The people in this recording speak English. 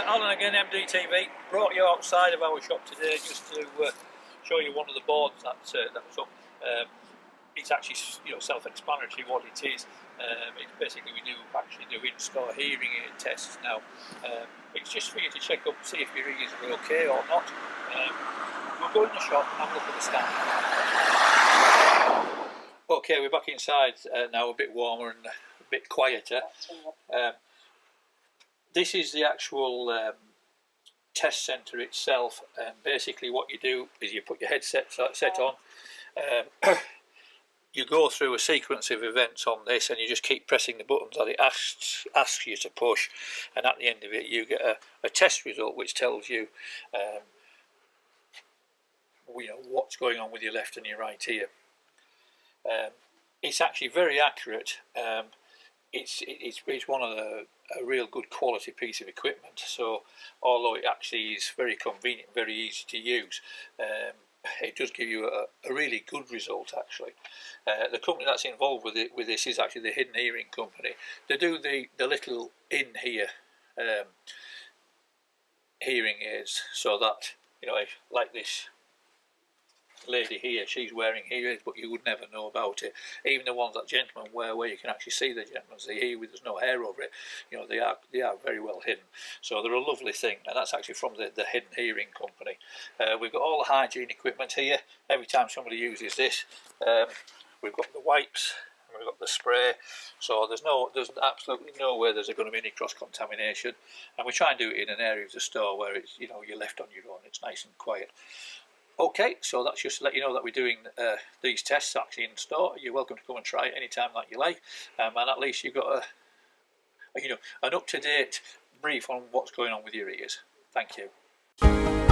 Alan again, MDTV. Brought you outside of our shop today just to show you one of the boards that's up. It's actually self-explanatory what it is. It's basically we actually do in-store hearing aid tests now. It's just for you to check up, see if your ears are okay or not. We'll go in the shop and have a look at the stand. Okay, we're back inside now, a bit warmer and a bit quieter. This is the actual test centre itself, and basically what you do is you put your headset on. You go through a sequence of events on this, and you just keep pressing the buttons that it asks you to push, and at the end of it you get a test result which tells you what's going on with your left and your right ear. It's actually very accurate. It's one of a real good quality piece of equipment, so although it actually is very convenient, very easy to use, it does give you a really good result actually. The company that's involved with this is actually the Hidden Hearing Company. They do the little in-ear hearing aids, so that like this lady here, she's wearing hearing aids, but you would never know about it. Even the ones that gentlemen wear, where you can actually see the gentleman's ear with there's no hair over it, they are very well hidden. So they're a lovely thing, and that's actually from the Hidden Hearing Company. We've got all the hygiene equipment here. Every time somebody uses this, we've got the wipes, and we've got the spray, so there's absolutely no way there's going to be any cross-contamination, and we try and do it in an area of the store where it's you're left on your own. It's nice and quiet. Okay, so that's just to let you know that we're doing these tests actually in store. You're welcome to come and try it anytime that you like, and at least you've got an up-to-date brief on what's going on with your ears. Thank you.